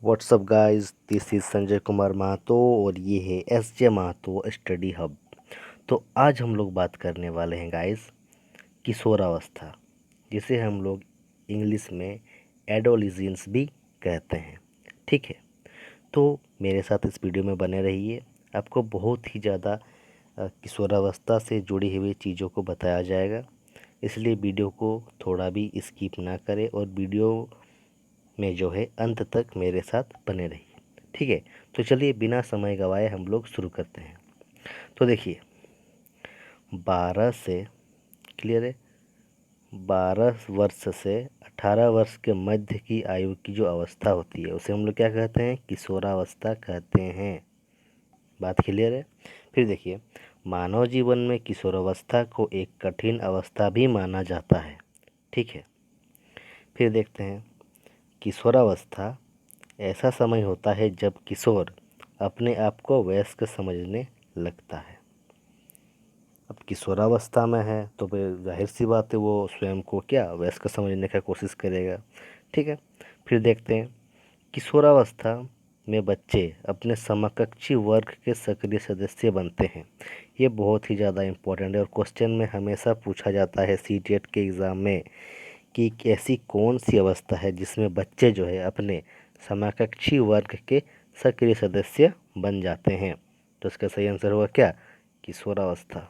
WhatsApp guys, this is Sanjay Kumar Mahato और ये है S J Mahato study hub. तो आज हम लोग बात करने वाले हैं गाइस किशोरावस्था, जिसे हम लोग इंग्लिश में एडोलिजेंस भी कहते हैं। ठीक है, तो मेरे साथ इस वीडियो में बने रहिए। आपको बहुत ही ज़्यादा किशोरावस्था से जुड़ी हुई चीज़ों को बताया जाएगा, इसलिए वीडियो को थोड़ा भी स्किप ना करें और वीडियो में जो है अंत तक मेरे साथ बने रहिए। ठीक है, तो चलिए बिना समय गवाए हम लोग शुरू करते हैं। तो देखिए 12 से क्लियर है 12 वर्ष से 18 वर्ष के मध्य की आयु की जो अवस्था होती है उसे हम लोग क्या कहते हैं, किशोरावस्था कहते हैं। बात क्लियर है। फिर देखिए मानव जीवन में किशोरावस्था को एक कठिन अवस्था भी माना जाता है। ठीक है, फिर देखते हैं किशोरावस्था ऐसा समय होता है जब किशोर अपने आप को वयस्क समझने लगता है। अब किशोरावस्था में है तो फिर जाहिर सी बात है वो स्वयं को क्या वयस्क समझने का कोशिश करेगा। ठीक है, फिर देखते हैं किशोरावस्था में बच्चे अपने समकक्षी वर्ग के सक्रिय सदस्य बनते हैं। ये बहुत ही ज़्यादा इम्पोर्टेंट है और क्वेश्चन में हमेशा पूछा जाता है सीटेट के एग्ज़ाम में कि ऐसी कौन सी अवस्था है जिसमें बच्चे जो है अपने समकक्षी वर्ग के सक्रिय सदस्य बन जाते हैं। तो इसका सही आंसर हुआ क्या, किशोरावस्था।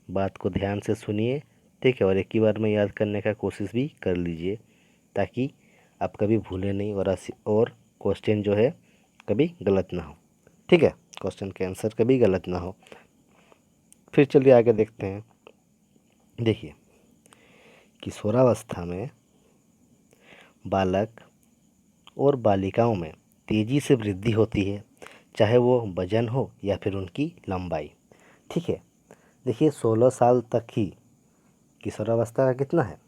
बात को ध्यान से सुनिए, ठीक है, और एक ही बार में याद करने का कोशिश भी कर लीजिए ताकि आप कभी भूलें नहीं और क्वेश्चन जो है कभी गलत ना हो। ठीक है, क्वेश्चन के आंसर कभी गलत ना हो। फिर चलिए आगे देखते हैं। देखिए किशोरावस्था में बालक और बालिकाओं में तेज़ी से वृद्धि होती है, चाहे वो वजन हो या फिर उनकी लंबाई। ठीक है, देखिए 16 साल तक ही किशोरावस्था का कितना है,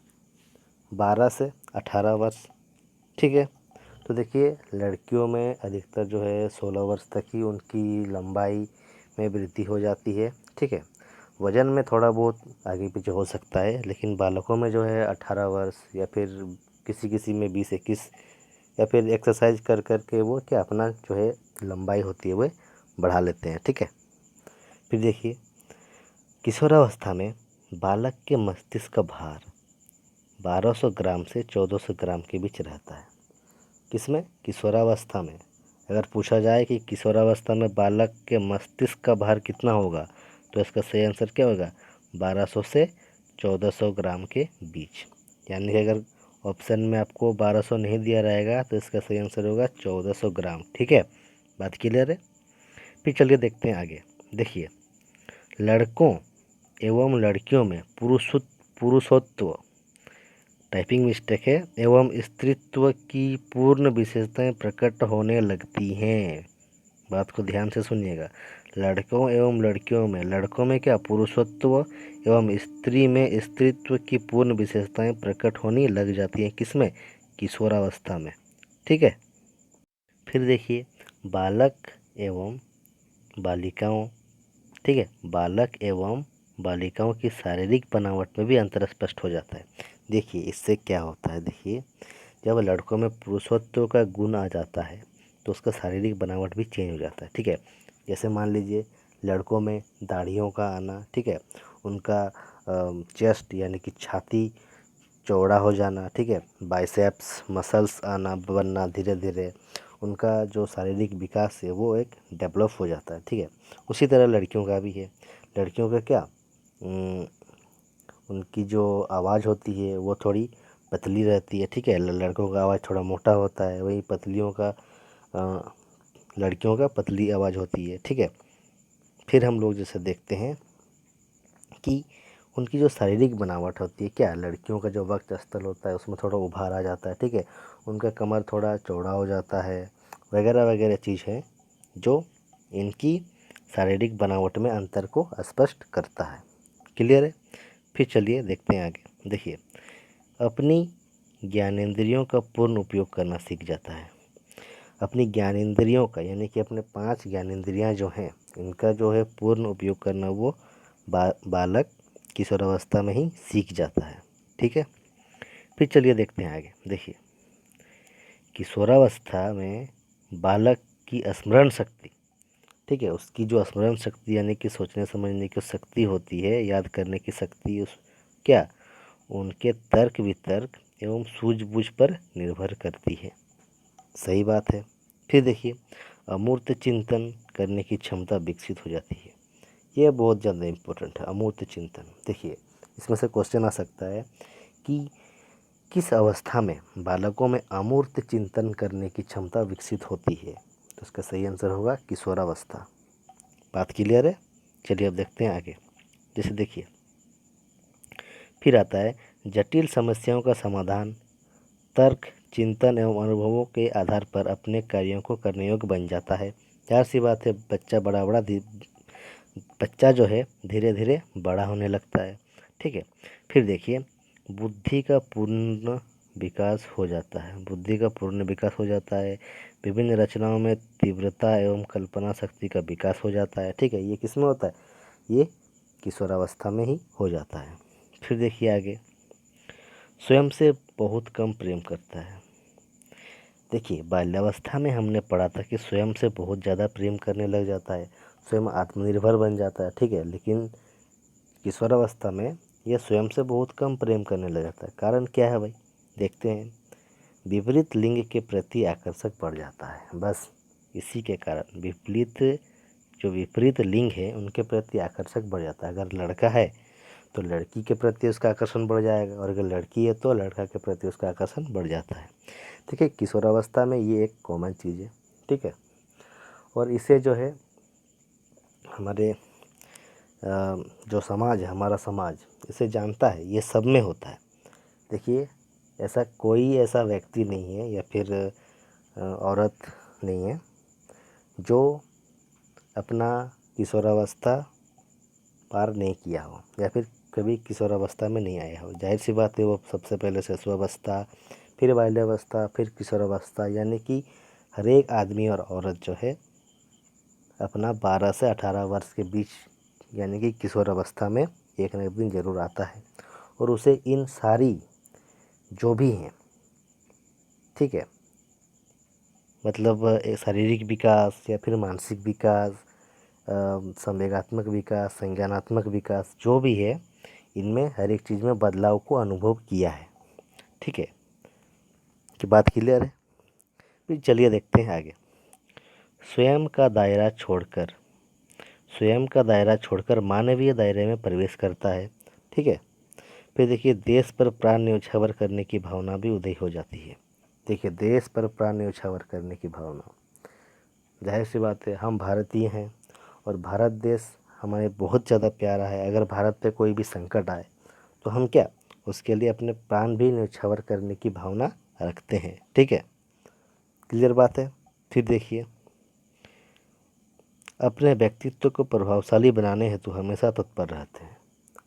12 से 18 वर्ष। ठीक है, तो देखिए लड़कियों में अधिकतर जो है 16 वर्ष तक ही उनकी लंबाई में वृद्धि हो जाती है। ठीक है, वज़न में थोड़ा बहुत आगे पीछे हो सकता है, लेकिन बालकों में जो है 18 वर्ष या फिर किसी किसी में 20-21 या फिर एक्सरसाइज कर कर के वो क्या अपना जो है लंबाई होती है वो बढ़ा लेते हैं। ठीक है, फिर देखिए किशोरावस्था में बालक के मस्तिष्क का भार 1200 ग्राम से 1400 ग्राम के बीच रहता है। किसमें, किशोरावस्था में। अगर पूछा जाए कि किशोरावस्था में बालक के मस्तिष्क का भार कितना होगा तो इसका सही आंसर क्या होगा, 1200 से 1400 ग्राम के बीच। यानी कि अगर ऑप्शन में आपको 1200 नहीं दिया रहेगा तो इसका सही आंसर होगा 1400 ग्राम। ठीक है, बात क्लियर है। फिर चलिए देखते हैं आगे। देखिए लड़कों एवं लड़कियों में पुरुषत्व, टाइपिंग मिस्टेक है, एवं स्त्रीत्व की पूर्ण विशेषताएं प्रकट होने लगती हैं। बात को ध्यान से सुनिएगा। लड़कों एवं लड़कियों में, लड़कों में क्या पुरुषत्व एवं स्त्री में स्त्रीत्व की पूर्ण विशेषताएं प्रकट होने लग जाती हैं। किसमें, किशोरावस्था में। ठीक है, फिर देखिए बालक एवं बालिकाओं, ठीक है, बालक एवं बालिकाओं की शारीरिक बनावट में भी अंतर स्पष्ट हो जाता है। देखिए इससे क्या होता है, देखिए जब लड़कों में पुरुषत्व का गुण आ जाता है तो उसका शारीरिक बनावट भी चेंज हो जाता है। ठीक है, जैसे मान लीजिए लड़कों में दाढ़ियों का आना, ठीक है, उनका चेस्ट यानी कि छाती चौड़ा हो जाना, ठीक है, बाइसेप्स मसल्स आना बनना, धीरे धीरे उनका जो शारीरिक विकास है वो एक डेवलप हो जाता है। ठीक है, उसी तरह लड़कियों का भी है। लड़कियों का क्या उनकी जो आवाज़ होती है वो थोड़ी पतली रहती है। ठीक है, लड़कों का आवाज़ थोड़ा मोटा होता है, वही पतलियों का लड़कियों का पतली आवाज़ होती है। ठीक है, फिर हम लोग जैसे देखते हैं कि उनकी जो शारीरिक बनावट होती है, क्या लड़कियों का जो वक्ष स्थल होता है उसमें थोड़ा उभार आ जाता है। ठीक है, उनका कमर थोड़ा चौड़ा हो जाता है, वगैरह वगैरह चीज़ है जो इनकी शारीरिक बनावट में अंतर को स्पष्ट करता है। क्लियर है। फिर चलिए देखते हैं आगे। देखिए अपनी ज्ञानेंद्रियों का पूर्ण उपयोग करना सीख जाता है। अपनी ज्ञानेंद्रियों का यानी कि अपने 5 ज्ञानेंद्रियां जो हैं इनका जो है पूर्ण उपयोग करना वो बालक किशोरावस्था में ही सीख जाता है। ठीक है, फिर चलिए देखते हैं आगे। देखिए किशोरावस्था में बालक की स्मरण शक्ति, ठीक है, उसकी जो स्मरण शक्ति यानी कि सोचने समझने की शक्ति होती है, याद करने की शक्ति, उस क्या उनके तर्क वितर्क एवं सूझबूझ पर निर्भर करती है। सही बात है। फिर देखिए, अमूर्त चिंतन करने की क्षमता विकसित हो जाती है। ये बहुत ज़्यादा इम्पोर्टेंट है, अमूर्त चिंतन। देखिए, इसमें से क्वेश्चन आ सकता है कि किस अवस्था में बालकों में अमूर्त चिंतन करने की क्षमता विकसित होती है, तो इसका सही आंसर होगा किशोरावस्था। बात क्लियर है। चलिए अब देखते हैं आगे। जैसे देखिए, फिर आता है जटिल समस्याओं का समाधान तर्क चिंतन एवं अनुभवों के आधार पर अपने कार्यों को करने योग्य बन जाता है। जाहिर सी बात है, बच्चा जो है धीरे धीरे बड़ा होने लगता है। ठीक है। फिर देखिए, बुद्धि का पूर्ण विकास हो जाता है। बुद्धि का पूर्ण विकास हो जाता है। विभिन्न रचनाओं में तीव्रता एवं कल्पना शक्ति का विकास हो जाता है। ठीक है, ये किस में होता है? ये किशोरावस्था में ही हो जाता है। फिर देखिए आगे, स्वयं से बहुत कम प्रेम करता है। देखिए, बाल्यावस्था में हमने पढ़ा था कि स्वयं से बहुत ज़्यादा प्रेम करने लग जाता है, स्वयं आत्मनिर्भर बन जाता है। ठीक है, लेकिन किशोरावस्था में यह स्वयं से बहुत कम प्रेम करने लग जाता है। कारण क्या है भाई? देखते हैं। विपरीत लिंग के प्रति आकर्षक बढ़ जाता है। बस इसी के कारण विपरीत लिंग है उनके प्रति आकर्षक बढ़ जाता है। अगर लड़का है तो लड़की के प्रति उसका आकर्षण बढ़ जाएगा, और अगर लड़की है तो लड़का के प्रति उसका आकर्षण बढ़ जाता है। ठीक है, किशोरावस्था में ये एक कॉमन चीज़ है। ठीक है, और इसे जो है हमारे जो समाज है, हमारा समाज इसे जानता है, ये सब में होता है। देखिए, ऐसा व्यक्ति नहीं है या फिर औरत नहीं है जो अपना किशोरावस्था पार नहीं किया हो या फिर कभी किशोरावस्था में नहीं आया हो। जाहिर सी बात है, वो सबसे पहले शिशुअवस्था, फिर बाल्यावस्था, फिर किशोरावस्था, यानी कि हर एक आदमी और औरत जो है अपना 12 से 18 वर्ष के बीच यानी कि किशोरावस्था में एक न एक दिन ज़रूर आता है, और उसे इन सारी जो भी हैं, ठीक है, मतलब शारीरिक विकास या फिर मानसिक विकास, संवेगात्मक विकास, संज्ञानात्मक विकास, जो भी है, इनमें हर एक चीज़ में बदलाव को अनुभव किया है। ठीक है, कि बात क्लियर है। फिर चलिए देखते हैं आगे। स्वयं का दायरा छोड़कर मानवीय दायरे में प्रवेश करता है। ठीक है। फिर देखिए, देश पर प्राण न्यौछावर करने की भावना भी उदय हो जाती है। देखिए, देश पर प्राण न्यौछावर करने की भावना, जाहिर सी बात है, हम भारतीय हैं और भारत देश हमें बहुत ज़्यादा प्यारा है। अगर भारत पे कोई भी संकट आए तो हम क्या उसके लिए अपने प्राण भी न्यौछावर करने की भावना रखते हैं। ठीक है, क्लियर बात है। फिर देखिए, अपने व्यक्तित्व को प्रभावशाली बनाने हेतु हमेशा तत्पर रहते हैं।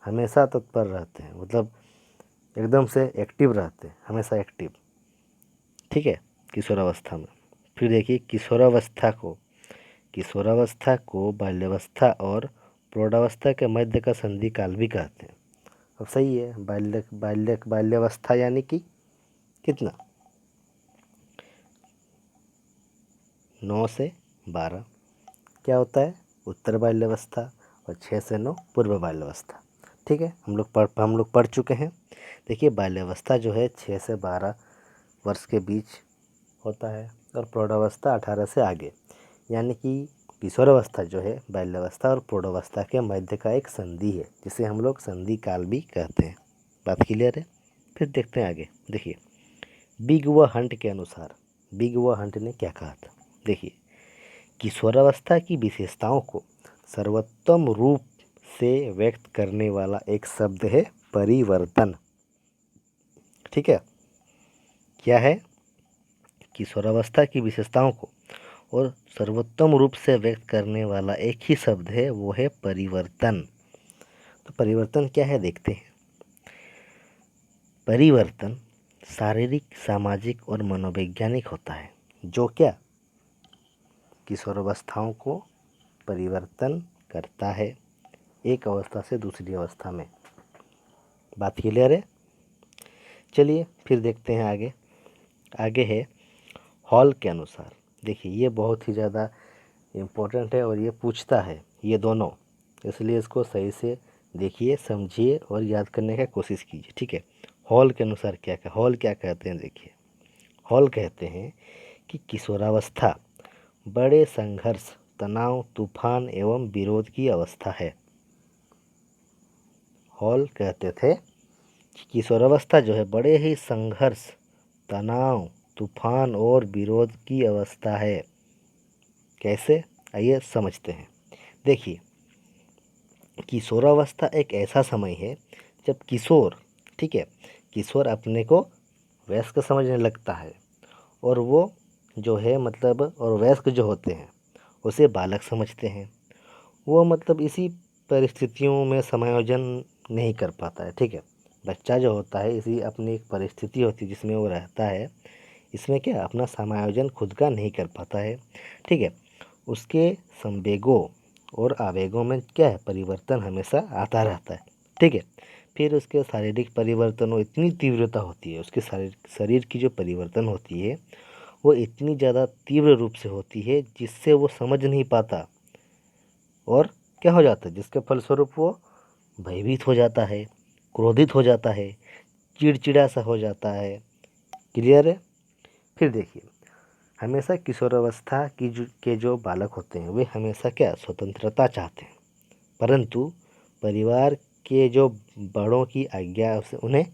हमेशा तत्पर रहते हैं मतलब एकदम से एक्टिव रहते हैं, हमेशा एक्टिव। ठीक है, किशोरावस्था में। फिर देखिए, किशोरावस्था को बाल्यावस्था और प्रौढ़ावस्था के मध्य का संधि काल भी कहते हैं। अब सही है, बाल्यावस्था यानी कि कितना, 9 से 12 क्या होता है? उत्तर बाल्यावस्था, और 6 से 9 पूर्व बाल्यावस्था। ठीक है, हम लोग पढ़ चुके हैं। देखिए, बाल्यावस्था जो है 6 से 12 वर्ष के बीच होता है, और प्रौढ़ावस्था 18 से आगे, यानी कि किशोरावस्था जो है बाल्यावस्था और प्रौढ़ावस्था के मध्य का एक संधि है, जिसे हम लोग संधि काल भी कहते हैं। बात क्लियर है। फिर देखते हैं आगे। देखिए, बिग व हंट के अनुसार बिग व हंट ने क्या कहा था? देखिए, किशोरावस्था की विशेषताओं को सर्वोत्तम रूप से व्यक्त करने वाला एक शब्द है परिवर्तन। ठीक है, क्या है? किशोरावस्था की विशेषताओं को और सर्वोत्तम रूप से व्यक्त करने वाला एक ही शब्द है, वो है परिवर्तन। तो परिवर्तन क्या है, देखते हैं। परिवर्तन शारीरिक, सामाजिक और मनोवैज्ञानिक होता है, जो क्या किशोरावस्थाओं को परिवर्तन करता है एक अवस्था से दूसरी अवस्था में। बात क्लियर है। चलिए फिर देखते हैं आगे। आगे है हॉल के अनुसार। देखिए ये बहुत ही ज़्यादा इम्पोर्टेंट है और ये पूछता है ये दोनों, इसलिए इसको सही से देखिए, समझिए और याद करने का कोशिश कीजिए। ठीक है, हॉल के अनुसार क्या क्या हॉल क्या कहते हैं, देखिए हॉल कहते हैं कि किशोरावस्था बड़े संघर्ष, तनाव, तूफान एवं विरोध की अवस्था है। हॉल कहते थे कि किशोरावस्था जो है बड़े ही संघर्ष, तनाव, तूफान और विरोध की अवस्था है। कैसे, आइए समझते हैं। देखिए किशोरावस्था एक ऐसा समय है जब किशोर, ठीक है, किशोर अपने को वयस्क समझने लगता है और वो जो है मतलब, और वयस्क जो होते हैं उसे बालक समझते हैं। वो मतलब इसी परिस्थितियों में समायोजन नहीं कर पाता है। ठीक है, बच्चा जो होता है इसी अपनी एक परिस्थिति होती है जिसमें वो रहता है, इसमें क्या अपना समायोजन खुद का नहीं कर पाता है। ठीक है, उसके संवेगों और आवेगों में क्या है, परिवर्तन हमेशा आता रहता है। ठीक है, फिर उसके शारीरिक परिवर्तनों इतनी तीव्रता होती है, उसके शरीर की जो परिवर्तन होती है वो इतनी ज़्यादा तीव्र रूप से होती है जिससे वो समझ नहीं पाता, और क्या हो जाता है जिसके फलस्वरूप वो भयभीत हो जाता है, क्रोधित हो जाता है, चिड़चिड़ा सा हो जाता है। क्लियर है। फिर देखिए हमेशा किशोरावस्था के जो बालक होते हैं वे हमेशा क्या स्वतंत्रता चाहते हैं, परंतु परिवार के जो बड़ों की आज्ञा उसे उन्हें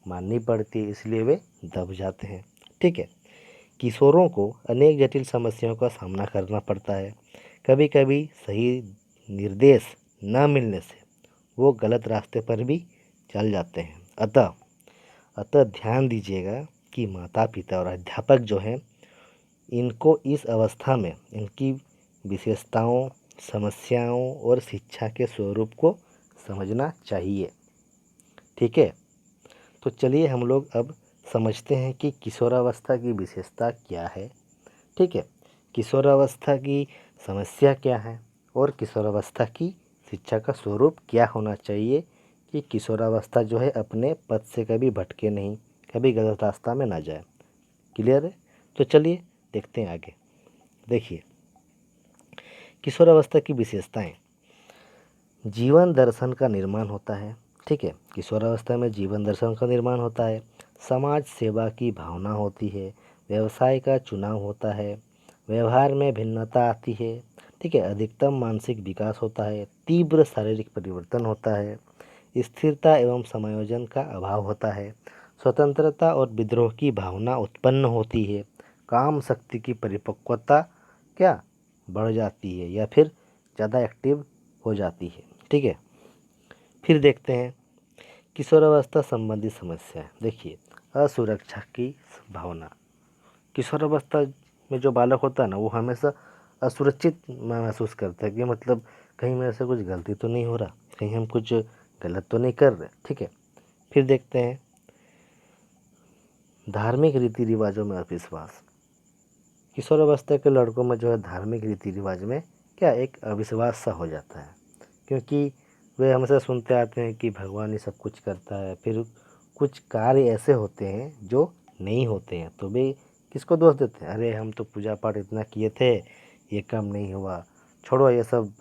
माननी पड़ती है, इसलिए वे दब जाते हैं। ठीक है, किशोरों को अनेक जटिल समस्याओं का सामना करना पड़ता है। कभी कभी सही निर्देश न मिलने से वो गलत रास्ते पर भी चल जाते हैं। अतः ध्यान दीजिएगा कि माता पिता और अध्यापक जो हैं इनको इस अवस्था में इनकी विशेषताओं, समस्याओं और शिक्षा के स्वरूप को समझना चाहिए। ठीक है, तो चलिए हम लोग अब समझते हैं कि किशोरावस्था की विशेषता क्या है। ठीक है, किशोरावस्था की समस्या क्या है और किशोरावस्था की शिक्षा का स्वरूप क्या होना चाहिए कि किशोरावस्था जो है अपने पथ से कभी भटके नहीं, कभी गलत रास्ता में ना जाए। क्लियर है, तो चलिए देखते हैं आगे। देखिए किशोरावस्था की विशेषताएं, जीवन दर्शन का निर्माण होता है। ठीक है, किशोरावस्था में जीवन दर्शन का निर्माण होता है, समाज सेवा की भावना होती है, व्यवसाय का चुनाव होता है, व्यवहार में भिन्नता आती है। ठीक है, अधिकतम मानसिक विकास होता है, तीव्र शारीरिक परिवर्तन होता है, स्थिरता एवं समायोजन का अभाव होता है, स्वतंत्रता और विद्रोह की भावना उत्पन्न होती है, काम शक्ति की परिपक्वता क्या बढ़ जाती है या फिर ज़्यादा एक्टिव हो जाती है। ठीक है, फिर देखते हैं किशोरावस्था संबंधी समस्या। देखिए असुरक्षा की भावना, किशोरावस्था में जो बालक होता है ना वो हमेशा असुरक्षित महसूस करता है कि मतलब कहीं मेरे से कुछ गलती तो नहीं हो रहा, कहीं हम कुछ गलत तो नहीं कर रहे। ठीक है, फिर देखते हैं धार्मिक रीति रिवाजों में अविश्वास, किशोरावस्था के लड़कों में जो है धार्मिक रीति रिवाज में क्या एक अविश्वास सा हो जाता है, क्योंकि वे हमेशा सुनते आते हैं कि भगवान ही सब कुछ करता है, फिर कुछ कार्य ऐसे होते हैं जो नहीं होते हैं तो वे किसको दोष देते हैं, अरे हम तो पूजा पाठ इतना किए थे ये काम नहीं हुआ, छोड़ो ये सब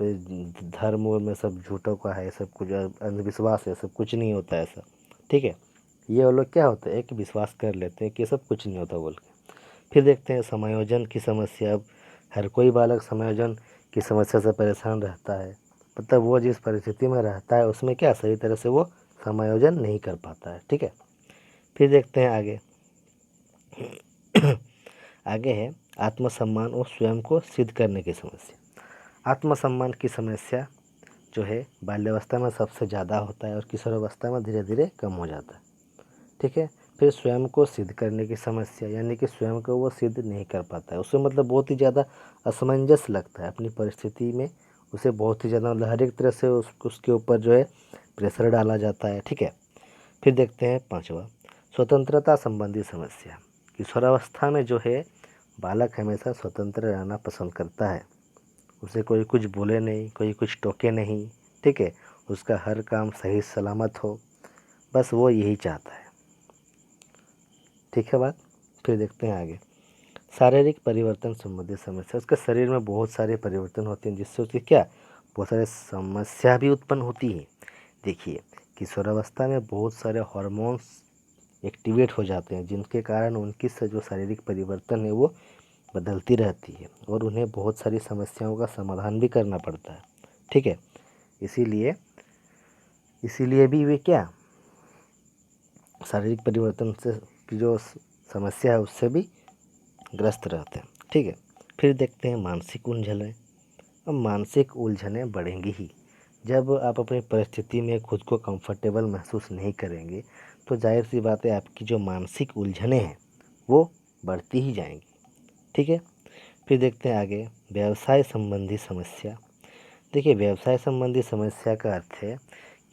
धर्म में सब झूठों का है, सब कुछ अंधविश्वास है, सब कुछ नहीं होता ऐसा। ठीक है, ये वो लोग क्या होता है एक विश्वास कर लेते हैं कि सब कुछ नहीं होता बोल के। फिर देखते हैं समायोजन की समस्या। अब हर कोई बालक समायोजन की समस्या से परेशान रहता है, मतलब वो जिस परिस्थिति में रहता है उसमें क्या सही तरह से वो समायोजन नहीं कर पाता है। ठीक है, फिर देखते हैं आगे। आगे है आत्मसम्मान और स्वयं को सिद्ध करने की समस्या। आत्मसम्मान की समस्या जो है बाल्यावस्था में सबसे ज़्यादा होता है और किशोरावस्था में धीरे धीरे कम हो जाता है। ठीक है, फिर स्वयं को सिद्ध करने की समस्या, यानी कि स्वयं को वो सिद्ध नहीं कर पाता है, उसे मतलब बहुत ही ज़्यादा असमंजस लगता है अपनी परिस्थिति में, उसे बहुत ही ज़्यादा मतलब हर एक तरह से उसके ऊपर जो है प्रेशर डाला जाता है। ठीक है, फिर देखते हैं पांचवा स्वतंत्रता संबंधी समस्या। किशोरावस्था में जो है बालक हमेशा स्वतंत्र रहना पसंद करता है, उसे कोई कुछ बोले नहीं, कोई कुछ टोके नहीं। ठीक है, उसका हर काम सही सलामत हो, बस वो यही चाहता है। ठीक है बात। फिर देखते हैं आगे शारीरिक परिवर्तन संबंधी समस्या, उसके शरीर में बहुत सारे परिवर्तन होते हैं जिससे उसकी क्या बहुत सारे समस्या भी उत्पन्न होती है। देखिए किशोरावस्था में बहुत सारे हार्मोन्स एक्टिवेट हो जाते हैं जिनके कारण उनकी जो शारीरिक परिवर्तन है वो बदलती रहती है और उन्हें बहुत सारी समस्याओं का समाधान भी करना पड़ता है। ठीक है, इसीलिए इसीलिए भी वे क्या शारीरिक परिवर्तन से की जो समस्या है उससे भी ग्रस्त रहते हैं। ठीक है, फिर देखते हैं मानसिक उलझनें। अब मानसिक उलझनें बढ़ेंगी ही। जब आप अपनी परिस्थिति में खुद को कंफर्टेबल महसूस नहीं करेंगे तो जाहिर सी बात है आपकी जो मानसिक उलझनें हैं वो बढ़ती ही जाएंगी। ठीक है, फिर देखते हैं आगे व्यवसाय संबंधी समस्या। देखिए व्यवसाय संबंधी समस्या का अर्थ है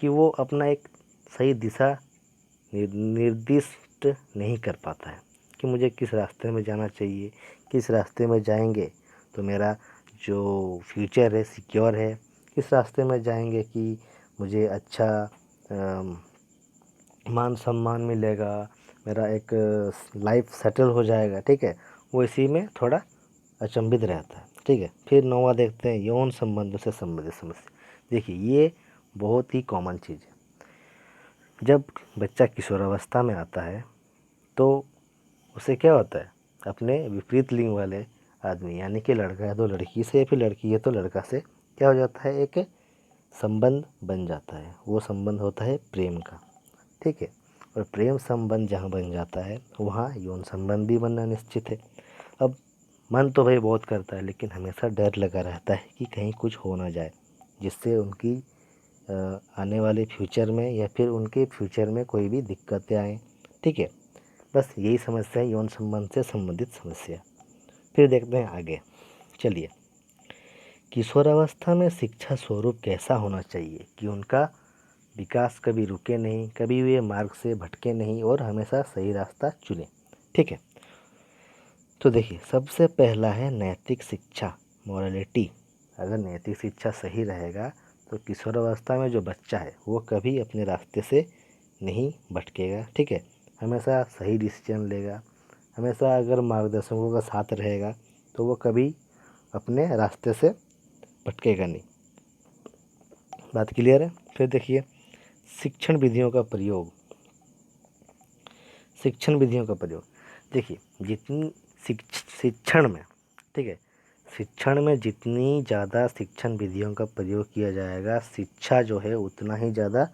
कि वो अपना एक सही दिशा निर्दिष्ट नहीं कर पाता है कि मुझे किस रास्ते में जाना चाहिए, किस रास्ते में जाएंगे तो मेरा जो फ्यूचर है सिक्योर है, किस रास्ते में जाएंगे कि मुझे अच्छा मान सम्मान मिलेगा, मेरा एक लाइफ सेटल हो जाएगा। ठीक है, वो इसी में थोड़ा अचंभित रहता है। ठीक है, फिर 9वां देखते हैं यौन संबंधों से संबंधित समस्या। देखिए ये बहुत ही कॉमन चीज़ है। जब बच्चा किशोरावस्था में आता है तो उसे क्या होता है अपने विपरीत लिंग वाले आदमी यानी कि लड़का है तो लड़की से, फिर लड़की है तो लड़का से क्या हो जाता है एक संबंध बन जाता है। वो संबंध होता है प्रेम का। ठीक है, और प्रेम संबंध जहाँ बन जाता है वहाँ यौन संबंध भी बनना निश्चित है। अब मन तो भाई बहुत करता है लेकिन हमेशा डर लगा रहता है कि कहीं कुछ हो ना जाए जिससे उनकी आने वाले फ्यूचर में या फिर उनके फ्यूचर में कोई भी दिक्कतें आएँ। ठीक है, बस यही समस्या है यौन संबंध से संबंधित समस्या। फिर देखते हैं आगे, चलिए किशोरावस्था में शिक्षा स्वरूप कैसा होना चाहिए कि उनका विकास कभी रुके नहीं, कभी वे मार्ग से भटके नहीं और हमेशा सही रास्ता चुने। ठीक है, तो देखिए सबसे पहला है नैतिक शिक्षा, मॉरलिटी। अगर नैतिक शिक्षा सही रहेगा तो किशोरावस्था में जो बच्चा है वो कभी अपने रास्ते से नहीं भटकेगा। ठीक है, हमेशा सही डिसीजन लेगा, हमेशा अगर मार्गदर्शकों का साथ रहेगा तो वो कभी अपने रास्ते से भटकेगा नहीं। बात क्लियर है। फिर देखिए शिक्षण विधियों का प्रयोग। शिक्षण विधियों का प्रयोग देखिए जितनी शिक्षण में, ठीक है, शिक्षण में जितनी ज़्यादा शिक्षण विधियों का प्रयोग किया जाएगा शिक्षा जो है उतना ही ज़्यादा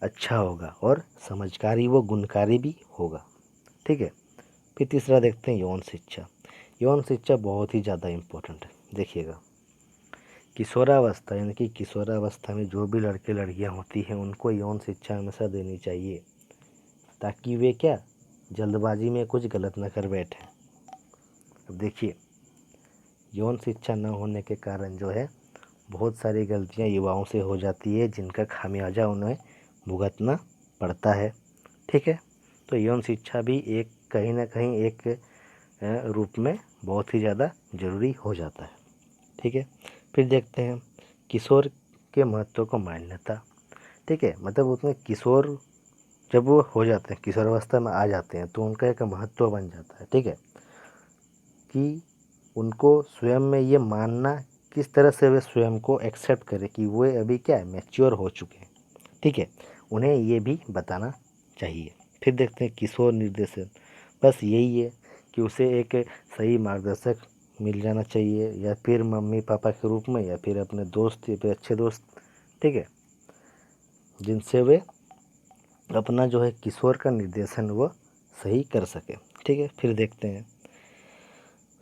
अच्छा होगा और समझकारी व गुणकारी भी होगा। ठीक है, फिर तीसरा देखते हैं यौन शिक्षा। यौन शिक्षा बहुत ही ज़्यादा इम्पोर्टेंट है। देखिएगा किशोरावस्था यानी कि किशोरावस्था में जो भी लड़के लड़कियां होती हैं उनको यौन शिक्षा हमेशा देनी चाहिए ताकि वे क्या जल्दबाजी में कुछ गलत न कर बैठें। अब देखिए यौन शिक्षा न होने के कारण जो है बहुत सारी गलतियां युवाओं से हो जाती है जिनका खामियाजा उन्हें भुगतना पड़ता है। ठीक है, तो यौन शिक्षा भी एक कहीं ना कहीं एक रूप में बहुत ही ज़्यादा ज़रूरी हो जाता है। ठीक है, फिर देखते हैं किशोर के महत्व को मान्यता। ठीक है, मतलब उसमें किशोर जब वो हो जाते हैं किशोरावस्था में आ जाते हैं तो उनका एक महत्व बन जाता है। ठीक है, कि उनको स्वयं में ये मानना किस तरह से वे स्वयं को एक्सेप्ट करें कि वे अभी क्या है मैच्योर हो चुके हैं। ठीक है, उन्हें ये भी बताना चाहिए। फिर देखते हैं किशोर निर्देशन। बस यही है कि उसे एक सही मार्गदर्शक मिल जाना चाहिए या फिर मम्मी पापा के रूप में या फिर अपने दोस्त या फिर अच्छे दोस्त। ठीक है, जिनसे वे अपना जो है किशोर का निर्देशन वो सही कर सके। ठीक है, फिर देखते हैं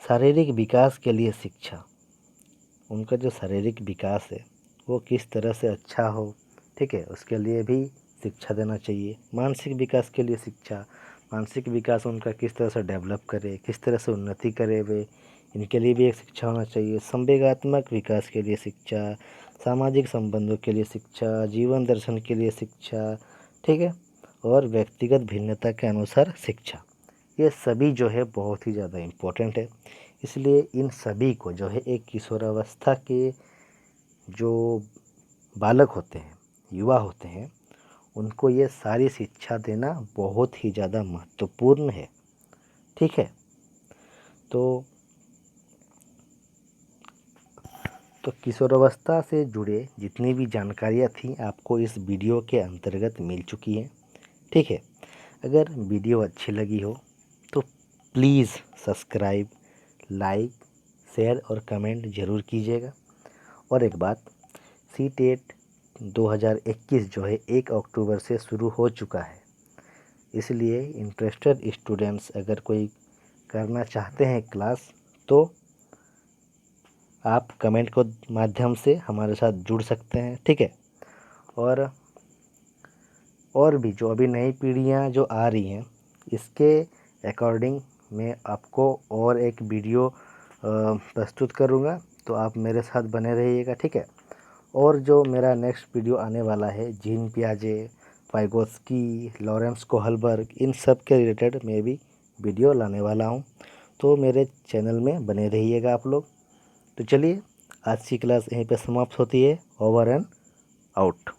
शारीरिक विकास के लिए शिक्षा। उनका जो शारीरिक विकास है वो किस तरह से अच्छा हो, ठीक है, उसके लिए भी शिक्षा देना चाहिए। मानसिक विकास के लिए शिक्षा, मानसिक विकास उनका किस तरह से डेवलप करे, किस तरह से उन्नति करे वे, इनके लिए भी एक शिक्षा होना चाहिए। संवेगात्मक विकास के लिए शिक्षा, सामाजिक संबंधों के लिए शिक्षा, जीवन दर्शन के लिए शिक्षा। ठीक है, और व्यक्तिगत भिन्नता के अनुसार शिक्षा, ये सभी जो है बहुत ही ज़्यादा इम्पोर्टेंट है। इसलिए इन सभी को जो है एक किशोरावस्था के जो बालक होते हैं, युवा होते हैं, उनको ये सारी शिक्षा देना बहुत ही ज़्यादा महत्वपूर्ण है। ठीक है, तो किशोरावस्था से जुड़े जितनी भी जानकारियाँ थी आपको इस वीडियो के अंतर्गत मिल चुकी हैं। ठीक है, अगर वीडियो अच्छी लगी हो तो प्लीज़ सब्सक्राइब, लाइक, शेयर और कमेंट ज़रूर कीजिएगा। और एक बात, सीटेट 2021 जो है 1 अक्टूबर से शुरू हो चुका है, इसलिए इंटरेस्टेड स्टूडेंट्स अगर कोई करना चाहते हैं क्लास तो आप कमेंट को माध्यम से हमारे साथ जुड़ सकते हैं। ठीक है, और भी जो अभी नई पीढ़ियाँ जो आ रही हैं इसके अकॉर्डिंग मैं आपको और एक वीडियो प्रस्तुत करूँगा, तो आप मेरे साथ बने रहिएगा। ठीक है, और जो मेरा नेक्स्ट वीडियो आने वाला है जीन पियाजे, वाइगोत्स्की, लॉरेंस कोहलबर्ग, इन सब के रिलेटेड मैं भी वीडियो लाने वाला हूँ, तो मेरे चैनल में बने रहिएगा आप लोग। तो चलिए, आज की क्लास यहीं पे समाप्त होती है। Over and out.